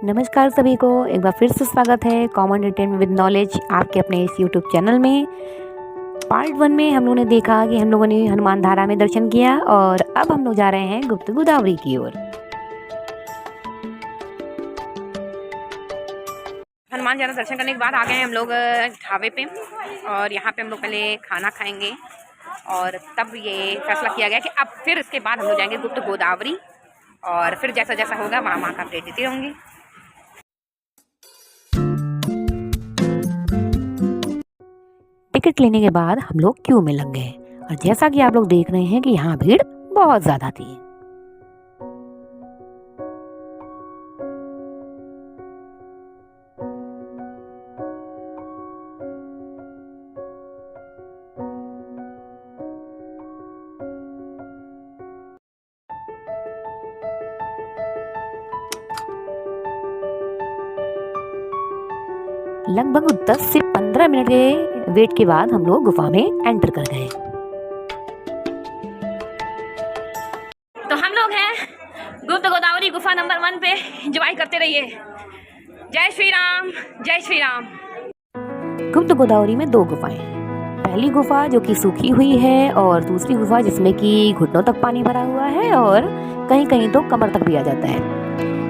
नमस्कार सभी को, एक बार फिर से स्वागत है कॉमन एंटरटेनमेंट विद नॉलेज आपके अपने इस यूट्यूब चैनल में। पार्ट 1 में हम लोगों ने देखा कि हम लोगों ने हनुमान धारा में दर्शन किया और अब हम लोग जा रहे हैं गुप्त गोदावरी की ओर। हनुमान धारा दर्शन करने के बाद आ गए हैं हम लोग ढाबे पे और यहाँ पे हम लोग पहले खाना खाएंगे और तब ये फैसला किया गया कि अब फिर इसके बाद हम लोग जाएंगे गुप्त गोदावरी और फिर जैसा जैसा होगा वहाँ का अपडेट देती रहूँगी। टिकट लेने के बाद हम लोग क्यू में लग गए और जैसा कि आप लोग देख रहे हैं कि यहाँ भीड़ बहुत ज़्यादा थी। लगभग 10 से 15 मिनट के वेट के बाद हम लोग गुफा में एंटर कर गए। तो हम लोग हैं गुप्त गोदावरी गुफा नंबर 1 पे। एंजॉय करते रहिए। जय श्री राम, जय श्री राम। गुप्त गोदावरी में 2 गुफाएं हैं। पहली गुफा जो कि सूखी हुई है और दूसरी गुफा जिसमें कि घुटनों तक पानी भरा हुआ है और कहीं कहीं तो कमर तक भी आ जाता है।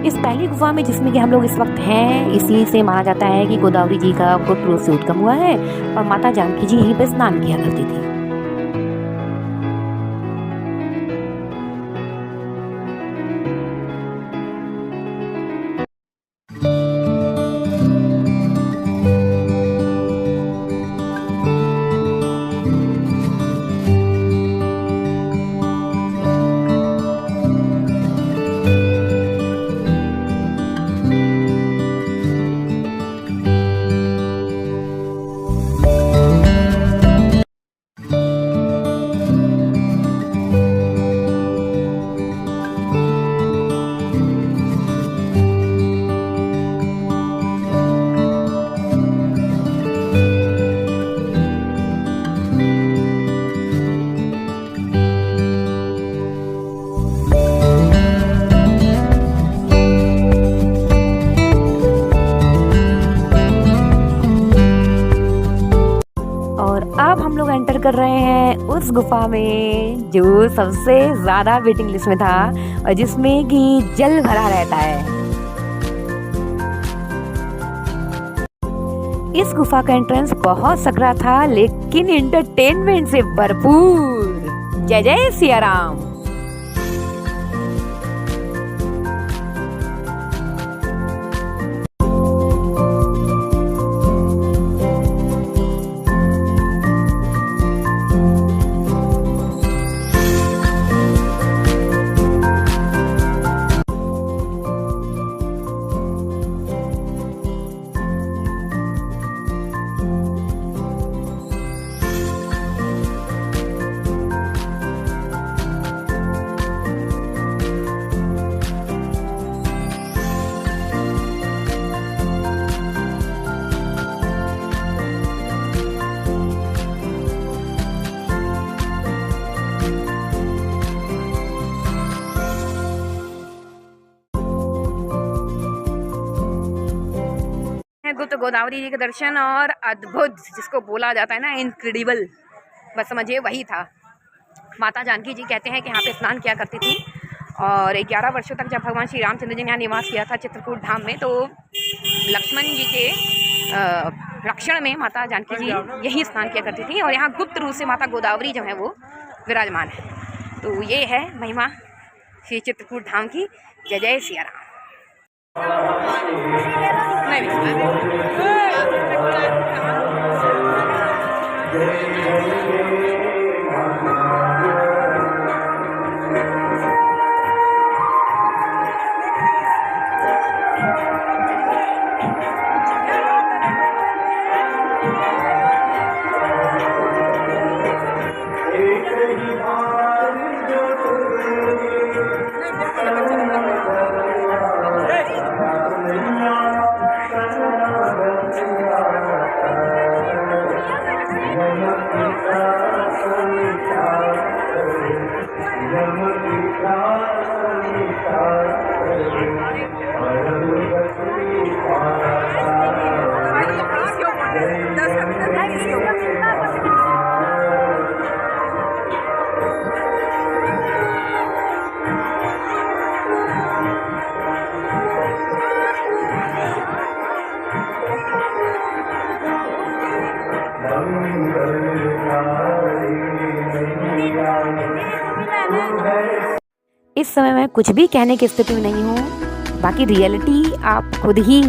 इस पहली गुफा में जिसमें कि हम लोग इस वक्त हैं, इसी से माना जाता है कि गोदावरी जी का पुत्र उससे उद्गम हुआ है और माता जानकी जी यहीं पे स्नान किया करती थी। अब हम लोग एंटर कर रहे हैं उस गुफा में जो सबसे ज्यादा वेटिंग लिस्ट में था और जिसमें कि जल भरा रहता है। इस गुफा का एंट्रेंस बहुत सकरा था लेकिन एंटरटेनमेंट से भरपूर। जय जय सिया राम। गुप्त गोदावरी जी के दर्शन और अद्भुत जिसको बोला जाता है ना इनक्रेडिबल, बस समझिए वही था। माता जानकी जी कहते हैं कि यहाँ पे स्नान किया करती थी और 11 वर्षों तक जब भगवान श्री रामचंद्र जी ने यहाँ निवास किया था चित्रकूट धाम में, तो लक्ष्मण जी के रक्षण में माता जानकी जी यही स्नान किया करती थी और यहाँ गुप्त रूप से माता गोदावरी जो है वो विराजमान है। तो ये है महिमा श्री चित्रकूट धाम की। जय जय सिया राम। समय मैं कुछ भी कहने की स्थिति में नहीं हूँ। बाकी रियलिटी आप खुद ही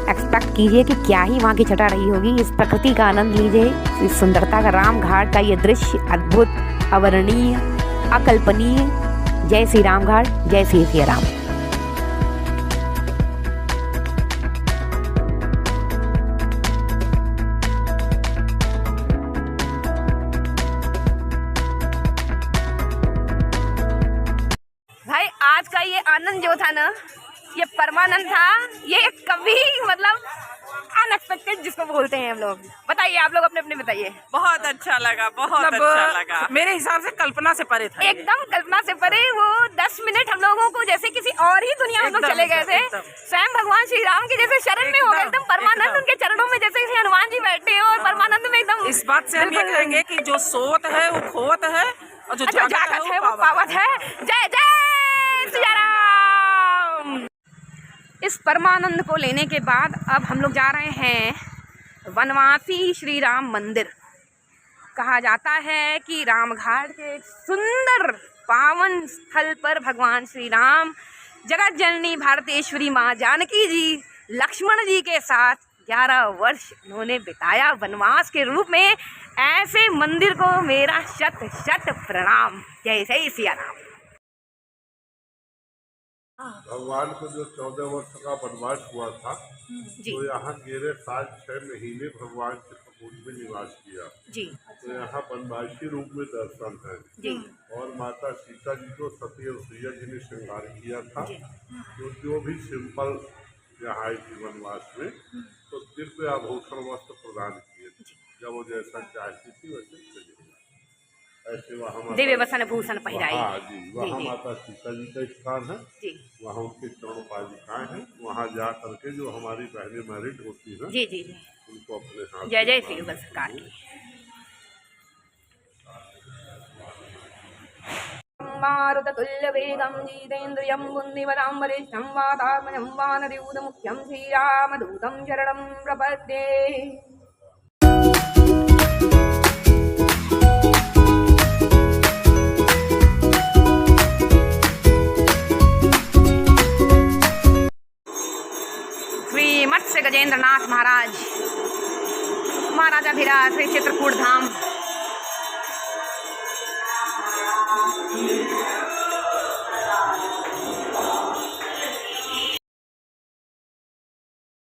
एक्सपेक्ट कीजिए कि क्या ही वहाँ की छटा रही होगी। इस प्रकृति का आनंद लीजिए, इस सुंदरता का। राम घाट का ये दृश्य अद्भुत, अवर्णनीय, अकल्पनीय। जय श्री राम घाट, जय श्री सिया राम। भाई आज का ये आनंद जो था ना, ये परमानंद था। ये कभी मतलब अनएक्सपेक्टेड जिसको बोलते हैं हम लोग। बताइए आप लोग अपने अपने बताइए। बहुत अच्छा लगा, बहुत अच्छा लगा। मेरे हिसाब से कल्पना से परे था, एकदम कल्पना से परे। वो 10 मिनट हम लोगों को जैसे किसी और ही दुनिया में लोग चले गए थे। स्वयं भगवान श्री राम के जैसे शरण में हो गए, एकदम परमानंद। उनके चरणों में जैसे हनुमान जी बैठे और परमानंद में एकदम। इस बात से हम ये कहेंगे कि जो सोत है वो खोत है और जो जागत है वो पावत है। जय जय सिया राम। इस परमानंद को लेने के बाद अब हम लोग जा रहे हैं वनवासी श्री राम मंदिर। कहा जाता है कि रामघाट के सुंदर पावन स्थल पर भगवान श्री राम, जगत जननी भारतेश्वरी माँ जानकी जी, लक्ष्मण जी के साथ 11 वर्ष उन्होंने बिताया वनवास के रूप में। ऐसे मंदिर को मेरा शत शत प्रणाम। जय जय सिया राम। भगवान को जो 14 वर्ष का वनवास हुआ था, तो यहाँ 6 महीने भगवान के कपूर में निवास किया जी। तो यहाँ वनवासी रूप में दर्शन है जी। और माता सीता जी को सती और सिया जी ने श्रृंगार किया था। तो जो भी सिंपल यहाँ आई थी वनवास में, तो दिव्य आभूषण वस्त्र प्रदान किए। जब वो जैसा चाहती थी वैसे ऐसे वहाँ दिव्य वसन भूषण पहनाई। हाँ जी, वहाँ माता सीता जी का स्थान है जी। वहाँ उनके चरण पादुकाएं हैं। वहाँ जा करके जो हमारी बहनें मैरिड होती हैं जी जी जी, उनको अपने हाथ। जय जय श्री सरकार की। मारुततुल्य वेगं जितेन्द्रियं बुद्धिमतां वरिष्ठं वातात्मजं वानरयूथमुख्यं श्रीरामदूतं शरणं प्रपद्ये। श्री मत्स्य गजेंद्र नाथ महाराज, महाराजा धीराज, श्री चित्रकूट धाम।